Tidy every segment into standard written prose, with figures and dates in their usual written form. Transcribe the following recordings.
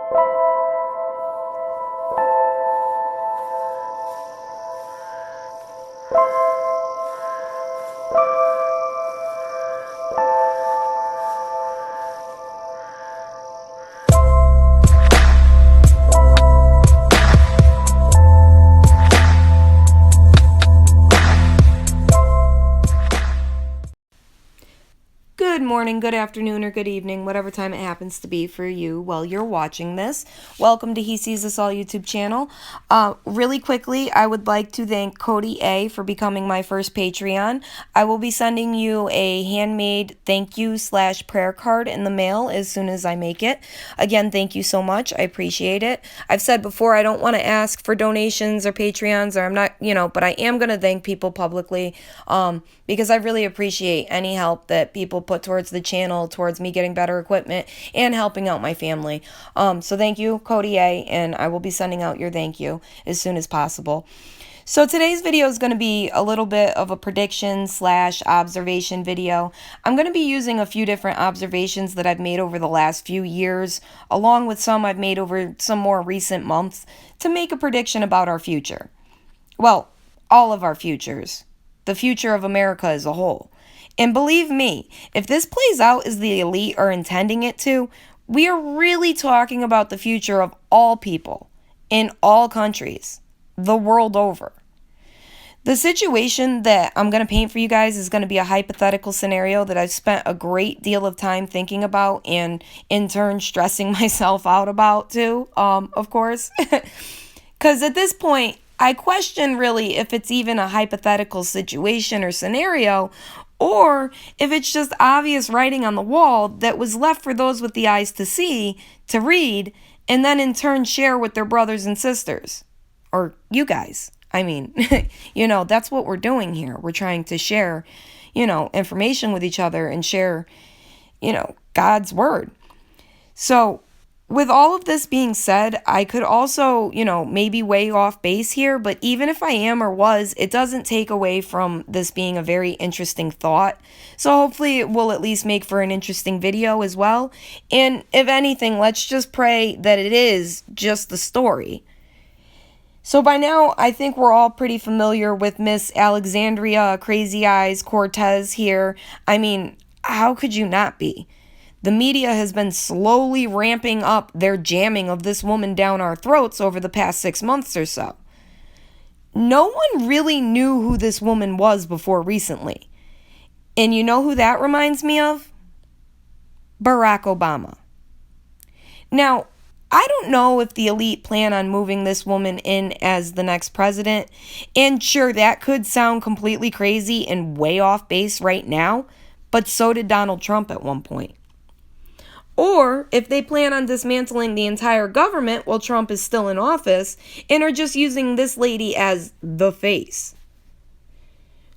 Good morning, good afternoon, or good evening, whatever time it happens to be for you while you're watching this. Welcome to He Sees Us All YouTube channel. Really quickly, I would like to thank Cody A for becoming my first Patreon. I will be sending you a handmade thank you / prayer card in the mail as soon as I make it. Again, thank you so much. I appreciate it. I've said before, I don't want to ask for donations or Patreons, or I'm not, but I am going to thank people publicly because I really appreciate any help that people put towards the channel, towards me getting better equipment, and helping out my family. So thank you, Cody A, and I will be sending out your thank you as soon as possible. So today's video is going to be a little bit of a prediction / observation video. I'm going to be using a few different observations that I've made over the last few years, along with some I've made over some more recent months, to make a prediction about our future. Well, all of our futures. The future of America as a whole. And believe me, if this plays out as the elite are intending it to, we are really talking about the future of all people, in all countries, the world over. The situation that I'm going to paint for you guys is going to be a hypothetical scenario that I've spent a great deal of time thinking about and in turn stressing myself out about too, of course. Because at this point, I question really if it's even a hypothetical situation or scenario, or if it's just obvious writing on the wall that was left for those with the eyes to see, to read, and then in turn share with their brothers and sisters. Or you guys. I mean, that's what we're doing here. We're trying to share, information with each other and share, God's word. So, with all of this being said, I could also, maybe way off base here, but even if I am or was, it doesn't take away from this being a very interesting thought. So hopefully it will at least make for an interesting video as well. And if anything, let's just pray that it is just the story. So by now, I think we're all pretty familiar with Miss Alexandria Crazy Eyes Cortez here. I mean, how could you not be? The media has been slowly ramping up their jamming of this woman down our throats over the past 6 months or so. No one really knew who this woman was before recently. And you know who that reminds me of? Barack Obama. Now, I don't know if the elite plan on moving this woman in as the next president. And sure, that could sound completely crazy and way off base right now, but so did Donald Trump at one point. Or if they plan on dismantling the entire government while Trump is still in office and are just using this lady as the face.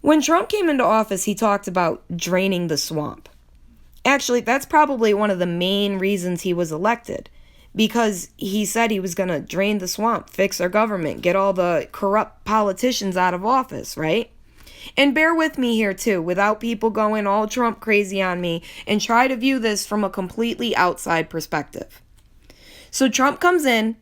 When Trump came into office, he talked about draining the swamp. Actually, that's probably one of the main reasons he was elected, because he said he was going to drain the swamp, fix our government, get all the corrupt politicians out of office, right? And bear with me here too, without people going all Trump crazy on me, and try to view this from a completely outside perspective. So Trump comes in,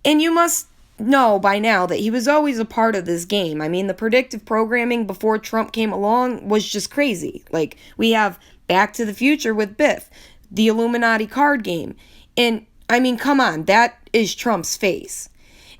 and you must know by now that he was always a part of this game. I mean, the predictive programming before Trump came along was just crazy. Like, we have Back to the Future with Biff, the Illuminati card game. And, I mean, come on, that is Trump's face.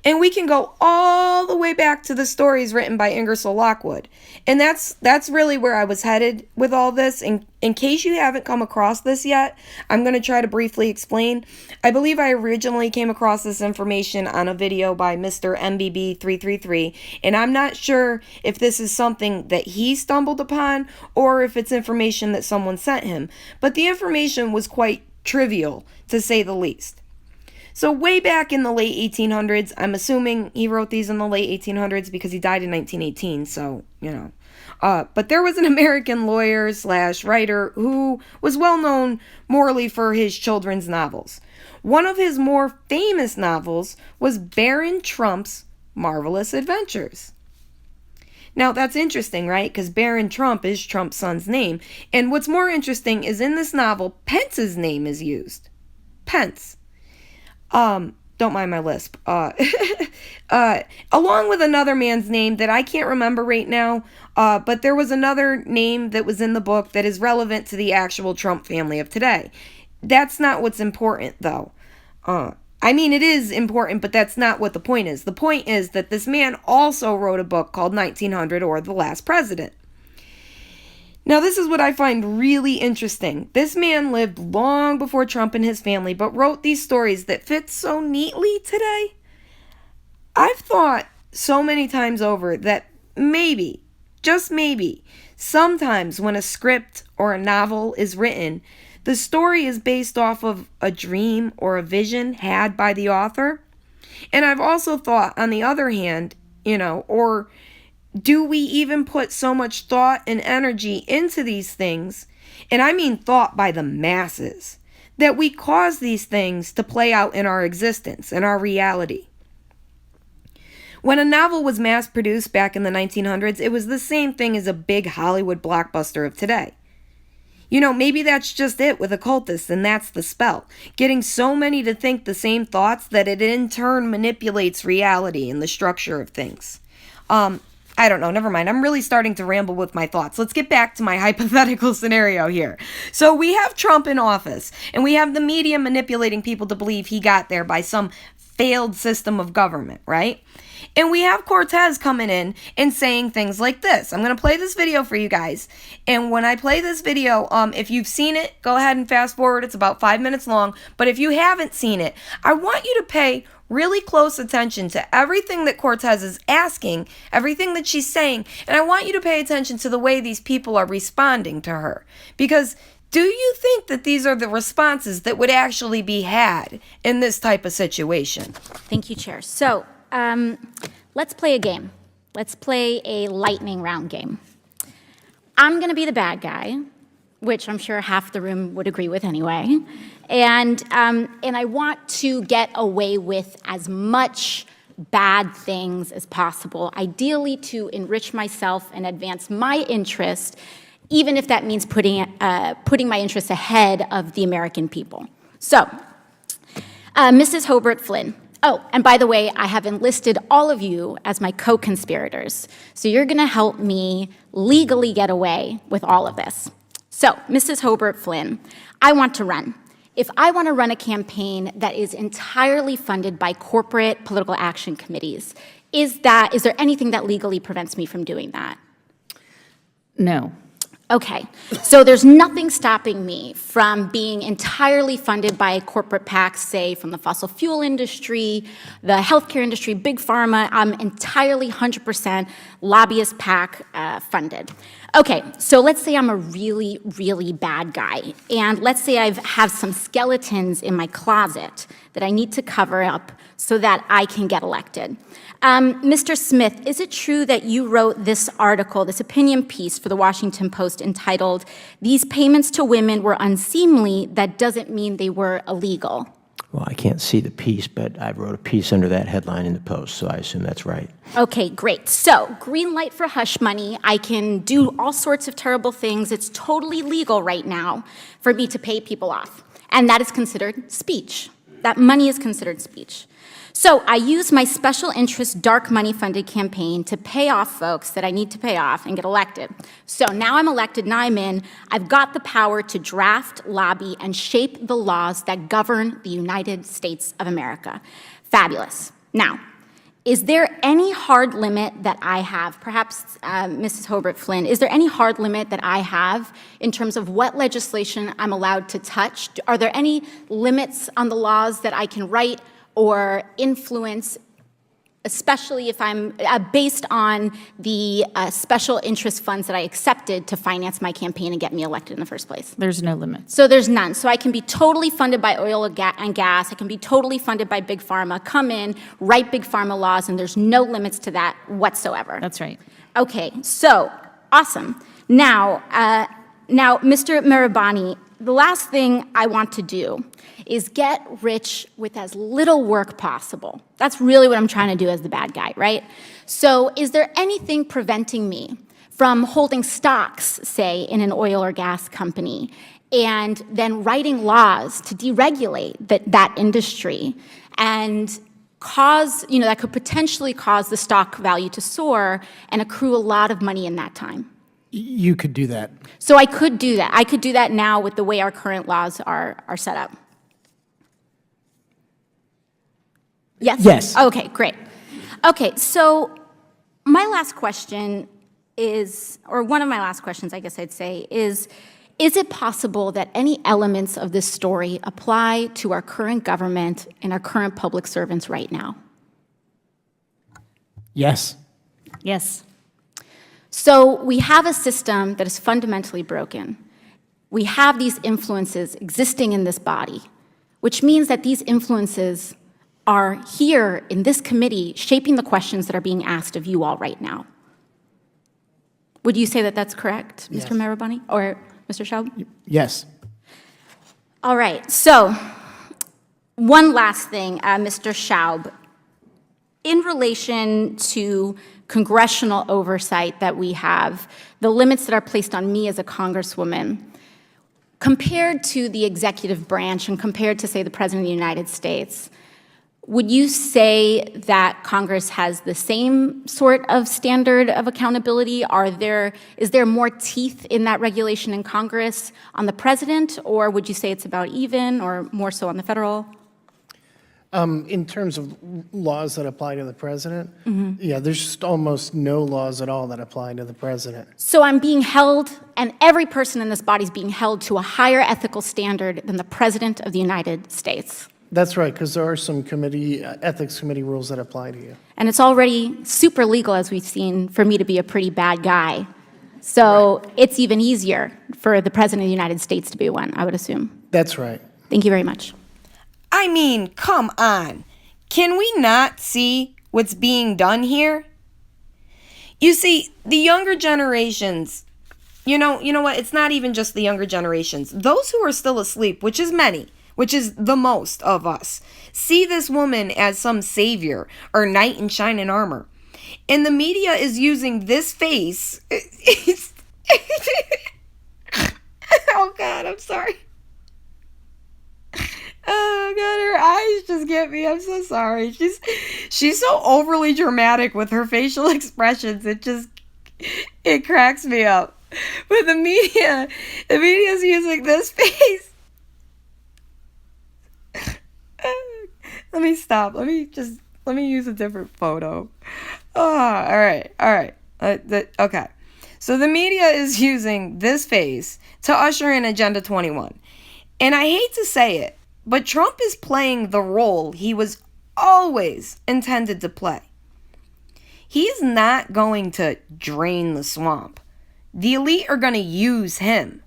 And we can go all the way back to the stories written by Ingersoll Lockwood. And that's really where I was headed with all this. And in case you haven't come across this yet, I'm going to try to briefly explain. I believe I originally came across this information on a video by Mr. MBB333. And I'm not sure if this is something that he stumbled upon or if it's information that someone sent him. But the information was quite trivial, to say the least. So way back in the late 1800s, I'm assuming he wrote these in the late 1800s because he died in 1918, so, but there was an American lawyer / writer who was well known morally for his children's novels. One of his more famous novels was Baron Trump's Marvelous Adventures. Now, that's interesting, right? Because Baron Trump is Trump's son's name. And what's more interesting is in this novel, Pence's name is used. Pence. Don't mind my lisp. Along with another man's name that I can't remember right now, but there was another name that was in the book that is relevant to the actual Trump family of today. That's not what's important, though. I mean, it is important, but that's not what the point is. The point is that this man also wrote a book called 1900 or The Last President. Now, this is what I find really interesting. This man lived long before Trump and his family, but wrote these stories that fit so neatly today. I've thought so many times over that maybe, just maybe, sometimes when a script or a novel is written, the story is based off of a dream or a vision had by the author. And I've also thought, on the other hand, or do we even put so much thought and energy into these things, and I mean thought by the masses, that we cause these things to play out in our existence, in our reality? When a novel was mass-produced back in the 1900s, it was the same thing as a big Hollywood blockbuster of today. Maybe that's just it with occultists, and that's the spell. Getting so many to think the same thoughts that it in turn manipulates reality and the structure of things. I don't know, never mind. I'm really starting to ramble with my thoughts. Let's get back to my hypothetical scenario here. So we have Trump in office, and we have the media manipulating people to believe he got there by some failed system of government, right? And we have Cortez coming in and saying things like this. I'm going to play this video for you guys. And when I play this video, if you've seen it, go ahead and fast forward. It's about 5 minutes long. But if you haven't seen it, I want you to pay really close attention to everything that Cortez is asking, everything that she's saying, and I want you to pay attention to the way these people are responding to her. Because do you think that these are the responses that would actually be had in this type of situation? Thank you, Chair. So let's play a game. Let's play a lightning round game. I'm going to be the bad guy, which I'm sure half the room would agree with anyway. And I want to get away with as much bad things as possible, ideally to enrich myself and advance my interest, even if that means putting my interests ahead of the American people. So, Mrs. Hobart Flynn. Oh, and by the way, I have enlisted all of you as my co-conspirators. So you're going to help me legally get away with all of this. So, Mrs. Hobart Flynn, I want to run. If I want to run a campaign that is entirely funded by corporate political action committees, is there anything that legally prevents me from doing that? No. Okay, so there's nothing stopping me from being entirely funded by corporate PACs, say from the fossil fuel industry, the healthcare industry, big pharma. I'm entirely 100% lobbyist PAC funded. Okay, so let's say I'm a really, really bad guy, and let's say I have some skeletons in my closet that I need to cover up so that I can get elected. Mr. Smith, is it true that you wrote this article, this opinion piece for the Washington Post entitled, "These payments to women were unseemly, that doesn't mean they were illegal"? Well, I can't see the piece, but I wrote a piece under that headline in the Post, so I assume that's right. Okay, great. So, green light for hush money. I can do all sorts of terrible things. It's totally legal right now for me to pay people off. And that is considered speech. That money is considered speech. So I use my special interest dark money funded campaign to pay off folks that I need to pay off and get elected. So now I'm elected, now I'm in. I've got the power to draft, lobby, and shape the laws that govern the United States of America. Fabulous. Now, is there any hard limit that I have? Perhaps Mrs. Hobart Flynn, is there any hard limit that I have in terms of what legislation I'm allowed to touch? Are there any limits on the laws that I can write or influence, especially if I'm based on the special interest funds that I accepted to finance my campaign and get me elected in the first place? There's no limit. So there's none. So I can be totally funded by oil and gas. I can be totally funded by Big Pharma, come in, write Big Pharma laws, and there's no limits to that whatsoever. That's right. Okay, so awesome. Now, Mr. Mirabani, the last thing I want to do is get rich with as little work possible. That's really what I'm trying to do as the bad guy, right? So is there anything preventing me from holding stocks, say, in an oil or gas company and then writing laws to deregulate that industry and that could potentially cause the stock value to soar and accrue a lot of money in that time. You could do that. So I could do that. I could do that now with the way our current laws are set up. Yes? Yes. Okay, great. Okay, so my last question is, or one of my last questions, I guess I'd say, is it possible that any elements of this story apply to our current government and our current public servants right now? Yes. Yes. So we have a system that is fundamentally broken. We have these influences existing in this body, which means that these influences are here in this committee shaping the questions that are being asked of you all right now. Would you say that that's correct, Yes. Mr. Marabani or Mr. Schaub? Yes. All right, so one last thing, Mr. Schaub. In relation to congressional oversight that we have, the limits that are placed on me as a congresswoman, compared to the executive branch and compared to, say, the President of the United States, would you say that Congress has the same sort of standard of accountability? Is there more teeth in that regulation in Congress on the president, or would you say it's about even, or more so on the federal? In terms of laws that apply to the president, yeah, there's just almost no laws at all that apply to the president. So I'm being held, and every person in this body is being held to a higher ethical standard than the President of the United States. That's right, because there are some ethics committee rules that apply to you. And it's already super legal, as we've seen, for me to be a pretty bad guy. So It's even easier for the President of the United States to be one, I would assume. That's right. Thank you very much. I mean, come on. Can we not see what's being done here? You see, the younger generations, you know what? It's not even just the younger generations. Those who are still asleep, which is many, which is the most of us, see this woman as some savior or knight in shining armor. And the media is using this face. Oh, God, I'm sorry. Oh, God, her eyes just get me. I'm so sorry. She's so overly dramatic with her facial expressions. It cracks me up. But the media's using this face. Let me stop. Let me use a different photo. Oh, all right. Okay. So the media is using this face to usher in Agenda 21. And I hate to say it, but Trump is playing the role he was always intended to play. He's not going to drain the swamp. The elite are going to use him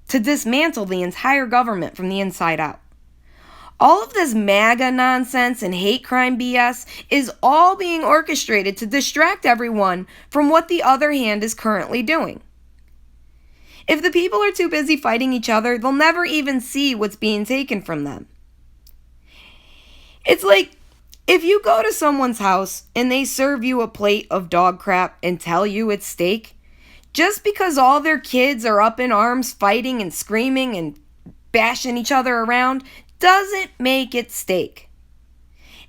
to dismantle the entire government from the inside out. All of this MAGA nonsense and hate crime BS is all being orchestrated to distract everyone from what the other hand is currently doing. If the people are too busy fighting each other, they'll never even see what's being taken from them. It's like if you go to someone's house and they serve you a plate of dog crap and tell you it's steak, just because all their kids are up in arms fighting and screaming and bashing each other around doesn't make it steak.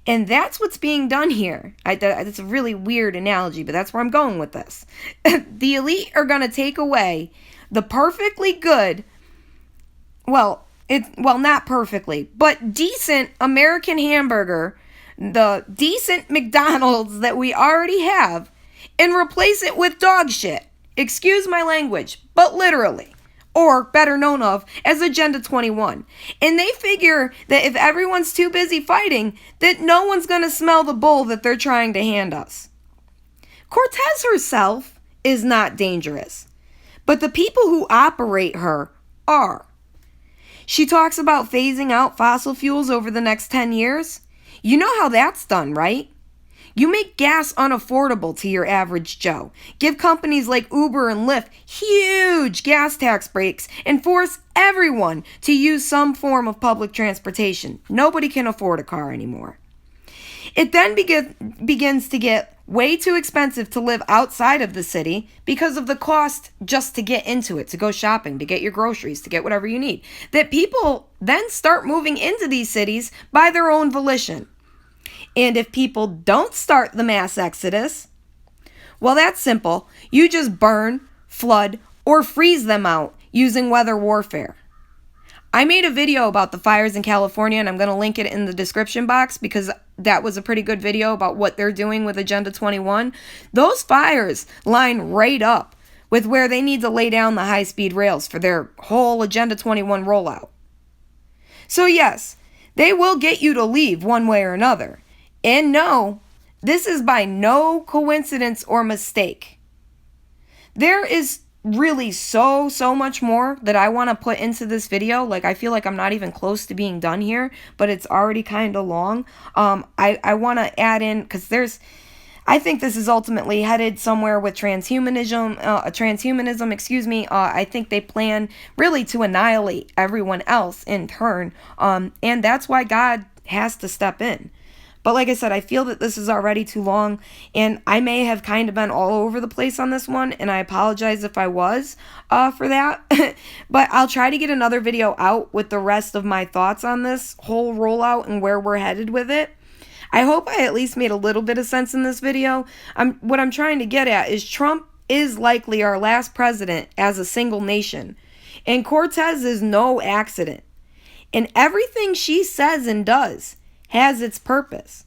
And that's what's being done here. It's a really weird analogy, but that's where I'm going with this. The elite are going to take away the perfectly good, not perfectly, but decent American hamburger, the decent McDonald's that we already have, and replace it with dog shit. Excuse my language, but literally. Or better known of as Agenda 21. And they figure that if everyone's too busy fighting, that no one's going to smell the bull that they're trying to hand us. Cortez herself is not dangerous, but the people who operate her are. She talks about phasing out fossil fuels over the next 10 years. You know how that's done, right? You make gas unaffordable to your average Joe. Give companies like Uber and Lyft huge gas tax breaks and force everyone to use some form of public transportation. Nobody can afford a car anymore. It then begins to get way too expensive to live outside of the city because of the cost just to get into it, to go shopping, to get your groceries, to get whatever you need. That people then start moving into these cities by their own volition. And if people don't start the mass exodus, well, that's simple. You just burn, flood, or freeze them out using weather warfare. I made a video about the fires in California, and I'm going to link it in the description box because that was a pretty good video about what they're doing with Agenda 21. Those fires line right up with where they need to lay down the high-speed rails for their whole Agenda 21 rollout. So yes, they will get you to leave one way or another. And no, this is by no coincidence or mistake. There is really so much more that I want to put into this video. Like, I feel like I'm not even close to being done here, but it's already kind of long. I want to add in, because I think this is ultimately headed somewhere with transhumanism, I think they plan really to annihilate everyone else in turn. And that's why God has to step in. But like I said, I feel that this is already too long, and I may have kind of been all over the place on this one, and I apologize if I was for that. But I'll try to get another video out with the rest of my thoughts on this whole rollout and where we're headed with it. I hope I at least made a little bit of sense in this video. What I'm trying to get at is Trump is likely our last president as a single nation, and Cortez is no accident. And everything she says and does has its purpose.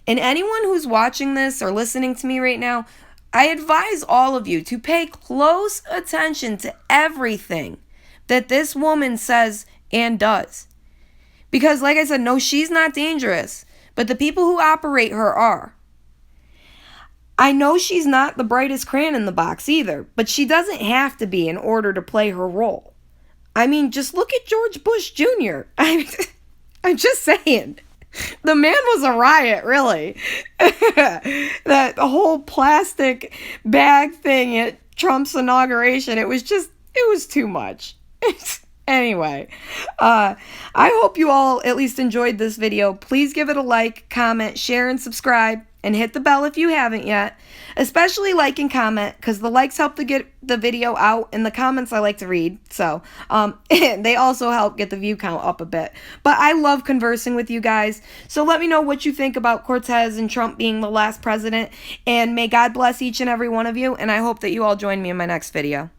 And anyone who's watching this or listening to me right now, I advise all of you to pay close attention to everything that this woman says and does. Because like I said, no, she's not dangerous, but the people who operate her are. I know she's not the brightest crayon in the box either, but she doesn't have to be in order to play her role. I mean, just look at George Bush Jr. I'm just saying. The man was a riot, really. That whole plastic bag thing at Trump's inauguration, it was too much. Anyway, I hope you all at least enjoyed this video. Please give it a like, comment, share, and subscribe. And hit the bell if you haven't yet. Especially like and comment, because the likes help to get the video out, and the comments I like to read. So they also help get the view count up a bit. But I love conversing with you guys. So let me know what you think about Cortez and Trump being the last president. And may God bless each and every one of you. And I hope that you all join me in my next video.